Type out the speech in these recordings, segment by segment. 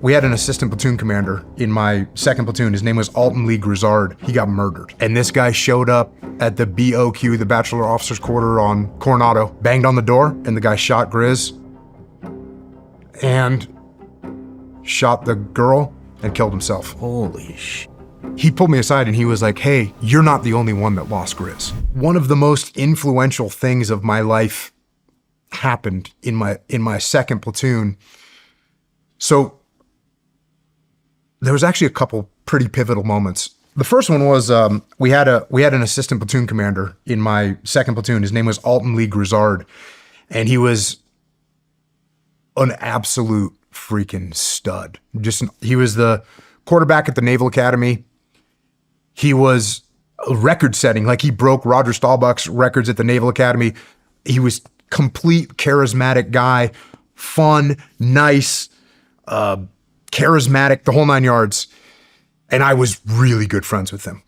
We had an assistant platoon commander in my second platoon. His name was Alton Lee Grizzard. He got murdered. And this guy showed up at the BOQ, the Bachelor Officers Quarter on Coronado, banged on the door, and the guy shot Grizz and shot the girl and killed himself. Holy shit. He pulled me aside and he was like, hey, you're not the only one that lost Grizz. One of the most influential things of my life happened in my second platoon. So there was actually a couple pretty pivotal moments. The first one was we had an assistant platoon commander in my second platoon. His name was Alton Lee Grizzard, and he was an absolute freaking stud. He was the quarterback at the Naval Academy. He was record-setting, like he broke Roger Staubach's records at the Naval Academy. He was complete charismatic guy, fun, nice, charismatic, the whole 9 yards. And I was really good friends with him,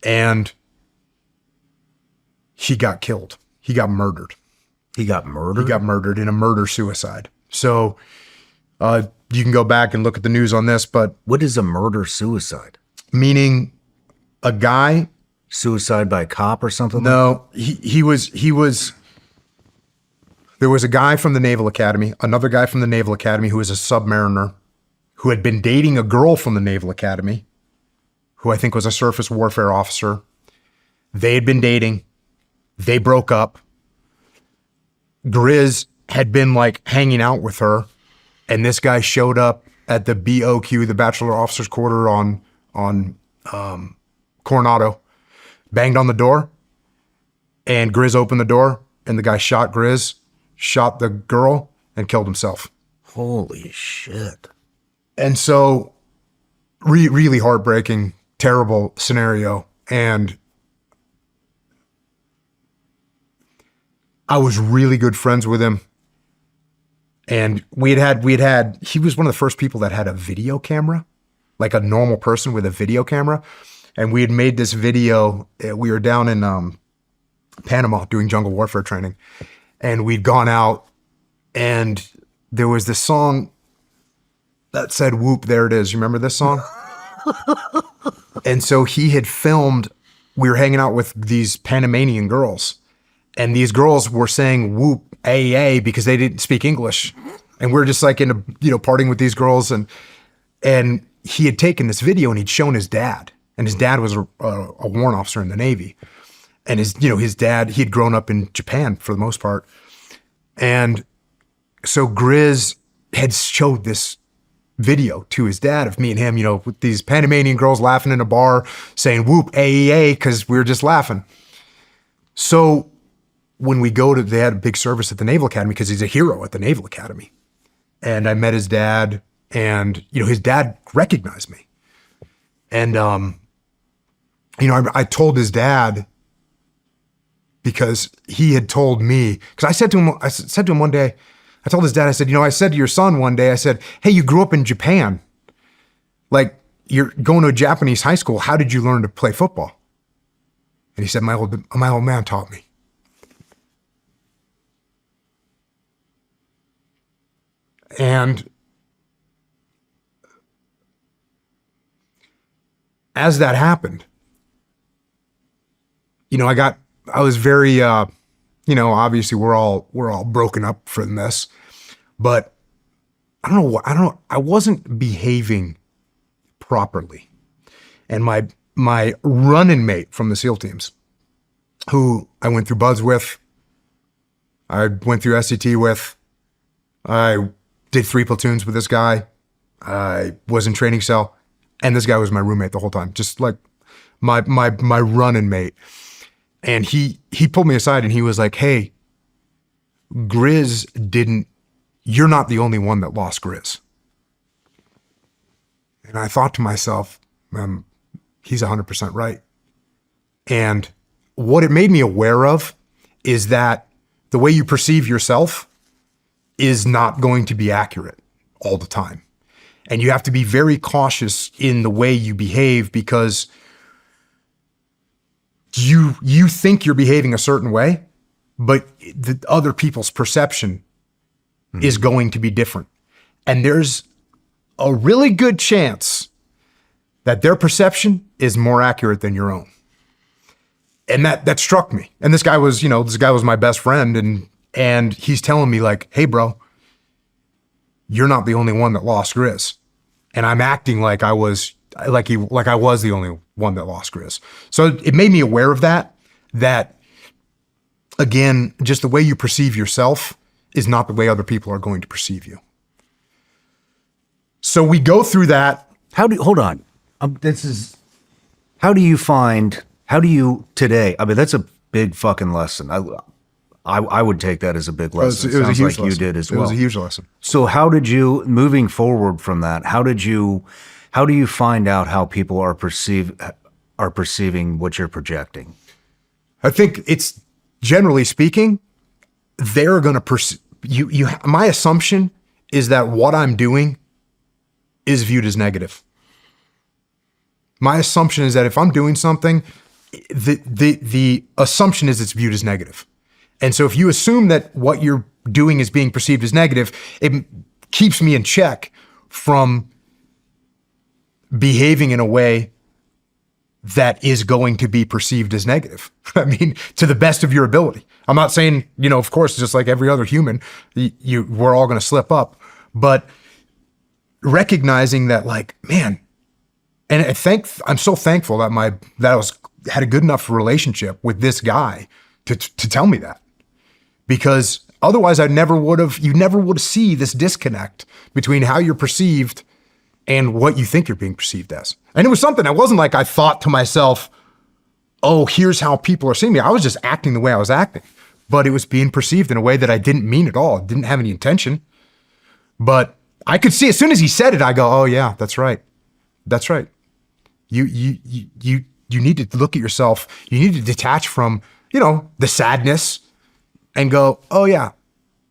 And he got killed. He got murdered. He got murdered? He got murdered in a murder-suicide. So you can go back and look at the news on this, but... What is a murder-suicide? Meaning a guy... Suicide by a cop or something? No, he was... There was a guy from the Naval Academy, another guy from the Naval Academy who was a submariner, who had been dating a girl from the Naval Academy, who I think was a surface warfare officer. They had been dating. They broke up. Grizz had been like hanging out with her, and this guy showed up at the BOQ, the Bachelor Officers Quarter on Coronado, banged on the door, and Grizz opened the door, and the guy shot Grizz, shot the girl, and killed himself. Holy shit. And so, really heartbreaking, terrible scenario. And I was really good friends with him. And he was one of the first people that had a video camera, like a normal person with a video camera. And we had made this video. We were down in Panama doing jungle warfare training. And we'd gone out, and there was this song that said, "Whoop, there it is." You remember this song? And so he had filmed, we were hanging out with these Panamanian girls, and these girls were saying "whoop, AA" because they didn't speak English. And we're just like partying with these girls. And he had taken this video and he'd shown his dad. And his dad was a warrant officer in the Navy. And his dad, he had grown up in Japan for the most part. And so Grizz had showed this video to his dad of me and him, with these Panamanian girls laughing in a bar saying "whoop, AEA," because we were just laughing. So when they had a big service at the Naval Academy because he's a hero at the Naval Academy. And I met his dad, and, his dad recognized me. And, I told his dad, because he had told me, because I said to him one day, I told his dad, I said, I said to your son one day, I said, hey, you grew up in Japan. Like, you're going to a Japanese high school. How did you learn to play football? And he said, my old man taught me. And as that happened, I was very, obviously we're all broken up from this, but I wasn't behaving properly. And my running mate from the SEAL teams, who I went through BUDS with, I went through SCT with, I did 3 platoons with this guy, I was in training cell, and this guy was my roommate the whole time, just like my running mate. And he pulled me aside and he was like, hey, you're not the only one that lost Grizz. And I thought to myself, he's 100% right. And what it made me aware of is that the way you perceive yourself is not going to be accurate all the time. And you have to be very cautious in the way you behave, because you think you're behaving a certain way, but the other people's perception is going to be different. And there's a really good chance that their perception is more accurate than your own. And that struck me. And this guy was my best friend, and he's telling me like, hey bro, you're not the only one that lost Grizz. And I'm acting like I was the only one that lost Grizz. So it made me aware of that again, just the way you perceive yourself is not the way other people are going to perceive you. So we go through that. Hold on. How do you today, I mean, that's a big fucking lesson. I would take that as a big lesson. It was a huge like lesson. You did as well. It was a huge lesson. So how did you, moving forward from that, how do you find out how people are perceiving what you're projecting? I think it's, generally speaking, they're going to perceive you. My assumption is that what I'm doing is viewed as negative. My assumption is that if I'm doing something, the assumption is it's viewed as negative. And so if you assume that what you're doing is being perceived as negative, it keeps me in check from behaving in a way that is going to be perceived as negative. I mean, to the best of your ability. I'm not saying, of course, just like every other human, we're all going to slip up, but recognizing that, like, man, and I'm so thankful that I had a good enough relationship with this guy to tell me that, because otherwise you never would have see this disconnect between how you're perceived and what you think you're being perceived as. And it was something, it wasn't like I thought to myself, oh, here's how people are seeing me. I was just acting the way I was acting, but it was being perceived in a way that I didn't mean at all. It didn't have any intention, but I could see as soon as he said it, I go, oh yeah, that's right. That's right. You need to look at yourself. You need to detach from, the sadness and go, oh yeah,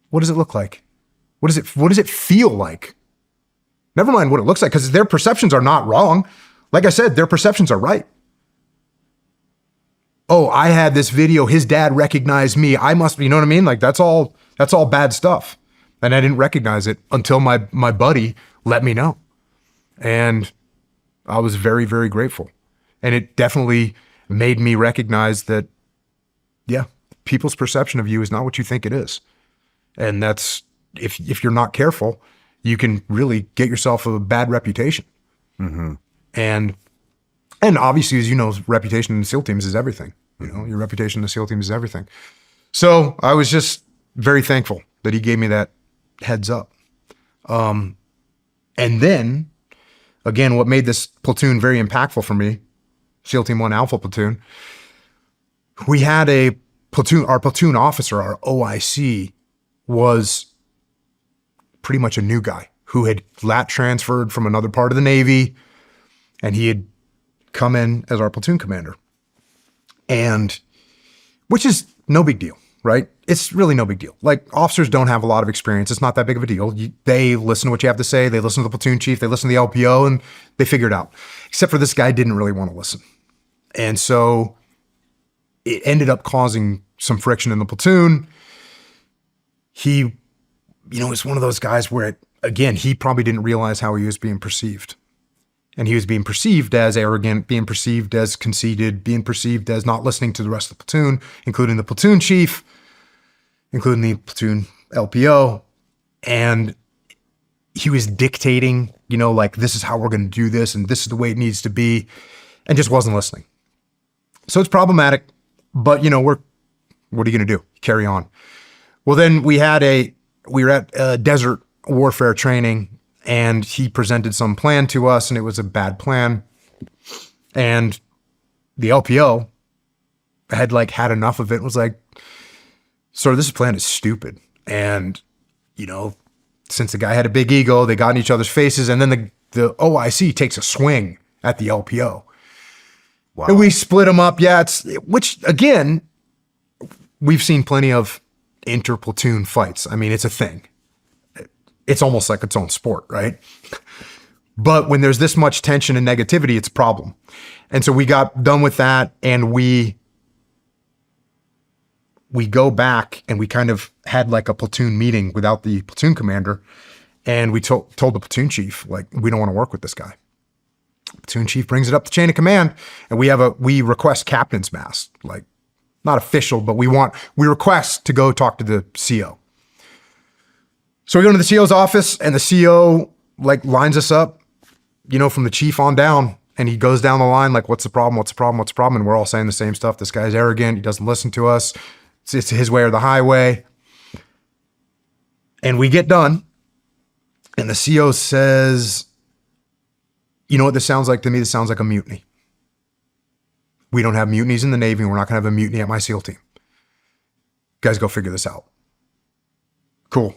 what does it look like? What does it feel like? Never mind what it looks like, because their perceptions are not wrong. Like I said, their perceptions are right. Oh, I had this video, his dad recognized me. I must, you know what I mean? Like that's all bad stuff. And I didn't recognize it until my buddy let me know. And I was very, very grateful. And it definitely made me recognize that, yeah, people's perception of you is not what you think it is. And that's, if you're not careful, you can really get yourself a bad reputation. Mm-hmm. And obviously, as you know, reputation in the SEAL teams is everything. Your reputation in the SEAL teams is everything. So I was just very thankful that he gave me that heads up. And then, again, what made this platoon very impactful for me, SEAL Team 1 Alpha Platoon, we had our platoon officer, our OIC, was pretty much a new guy who had lat transferred from another part of the Navy, and he had come in as our platoon commander. And which is no big deal, right? It's really no big deal. Like, officers don't have a lot of experience. It's not that big of a deal. They listen to what you have to say. They listen to the platoon chief. They listen to the LPO, and they figure it out. Except for this guy didn't really want to listen. And so it ended up causing some friction in the platoon. He, is one of those guys where, again, he probably didn't realize how he was being perceived. And he was being perceived as arrogant, being perceived as conceited, being perceived as not listening to the rest of the platoon, including the platoon chief, including the platoon LPO. And he was dictating, like, this is how we're going to do this, and this is the way it needs to be, and just wasn't listening. So it's problematic, but, what are you going to do? Carry on. Well, then we were at desert warfare training, and he presented some plan to us, and it was a bad plan. And the LPO had had enough of it and was like, sir, this plan is stupid. And, since the guy had a big ego, they got in each other's faces, and then the OIC takes a swing at the LPO. Wow. And we split them up. Yeah, which again, we've seen plenty of inter-platoon fights. I mean, it's a thing. It's almost like its own sport, right? But when there's this much tension and negativity, it's a problem. And so we got done with that, and we go back, and we kind of had like a platoon meeting without the platoon commander. And we told the platoon chief, like, we don't want to work with this guy. Platoon chief brings it up the chain of command, and we request captain's mast, like, not official, but we request to go talk to the CO. So we go to the CO's office, and the CO like lines us up, from the chief on down, and he goes down the line like, what's the problem? What's the problem? What's the problem? And we're all saying the same stuff. This guy's arrogant. He doesn't listen to us. It's his way or the highway. And we get done, and the CO says, you know what this sounds like to me? This sounds like a mutiny. We don't have mutinies in the Navy. We're not going to have a mutiny at my SEAL team. Guys, go figure this out. Cool.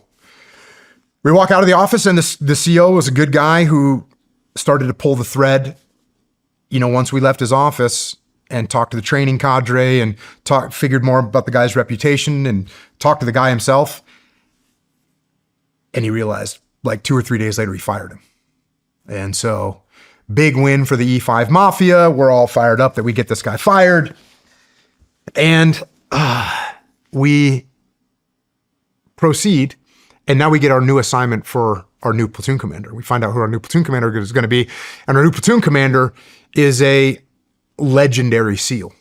We walk out of the office, and the CO was a good guy who started to pull the thread, once we left his office, and talked to the training cadre and figured more about the guy's reputation and talked to the guy himself. And he realized like 2 or 3 days later, he fired him. And so big win for the E5 Mafia. We're all fired up that we get this guy fired. And we proceed. And now we get our new assignment for our new platoon commander. We find out who our new platoon commander is going to be. And our new platoon commander is a legendary SEAL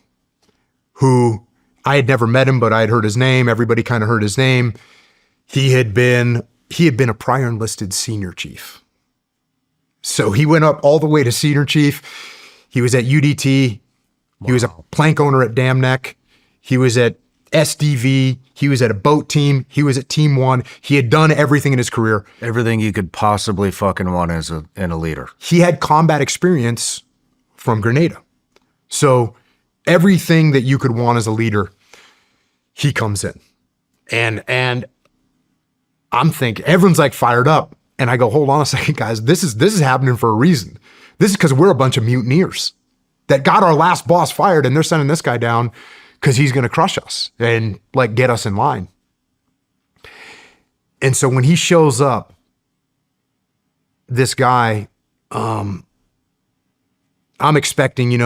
who I had never met him, but I had heard his name. Everybody kind of heard his name. He had been a prior enlisted senior chief. So he went up all the way to senior chief. He was at UDT. Wow. He was a plank owner at Dam Neck. He was at SDV. He was at a boat team. He was at Team 1. He had done everything in his career. Everything you could possibly fucking want in a leader. He had combat experience from Grenada. So everything that you could want as a leader, he comes in. And I'm thinking, everyone's like fired up. And I go, hold on a second, guys. This is happening for a reason. This is because we're a bunch of mutineers that got our last boss fired, and they're sending this guy down because he's going to crush us and like get us in line. And so when he shows up, this guy, I'm expecting, a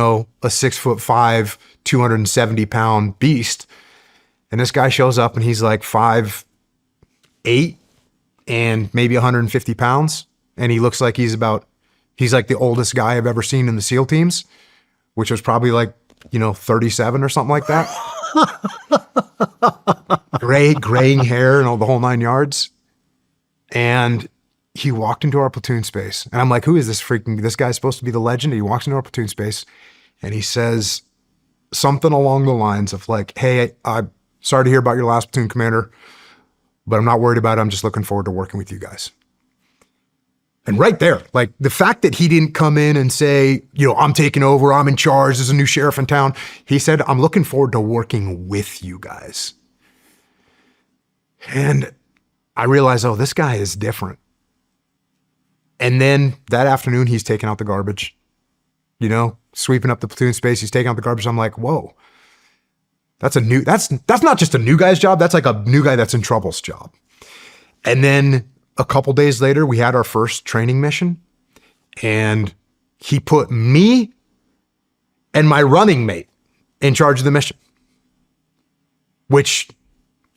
6'5", 270-pound beast. And this guy shows up and he's like 5'8" and maybe 150 pounds. And he looks like he's like the oldest guy I've ever seen in the SEAL teams, which was probably like, 37 or something like that. Graying hair and all the whole 9 yards. And he walked into our platoon space. And I'm like, who is this guy's supposed to be the legend. He walks into our platoon space and he says something along the lines of like, hey, I'm sorry to hear about your last platoon commander, but I'm not worried about it. I'm just looking forward to working with you guys. And right there, like the fact that he didn't come in and say, I'm taking over, I'm in charge, there's a new sheriff in town. He said, I'm looking forward to working with you guys. And I realized, this guy is different. And then that afternoon, he's taking out the garbage, sweeping up the platoon space. He's taking out the garbage. I'm like, whoa, that's not just a new guy's job. That's like a new guy that's in trouble's job. And then a couple days later, we had our first training mission, and he put me and my running mate in charge of the mission, which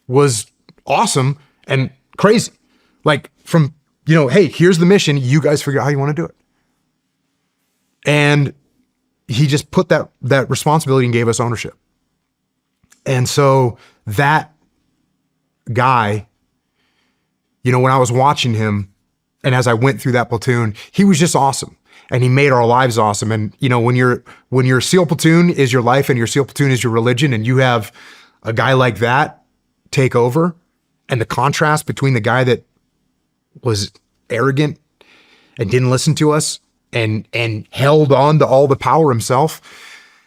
was awesome and crazy. Like from, hey, here's the mission. You guys figure out how you want to do it. And he just put that responsibility and gave us ownership. And so that guy, when I was watching him and as I went through that platoon, he was just awesome. And he made our lives awesome. And, when your SEAL platoon is your life and your SEAL platoon is your religion, and you have a guy like that take over, and the contrast between the guy that was arrogant and didn't listen to us and held on to all the power himself,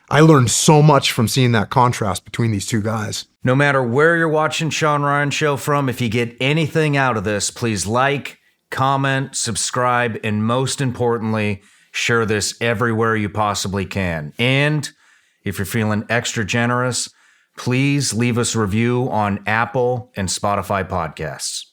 I learned so much from seeing that contrast between these two guys. No matter where you're watching Shawn Ryan Show from, if you get anything out of this, please like, comment, subscribe, and most importantly, share this everywhere you possibly can. And if you're feeling extra generous, please leave us a review on Apple and Spotify podcasts.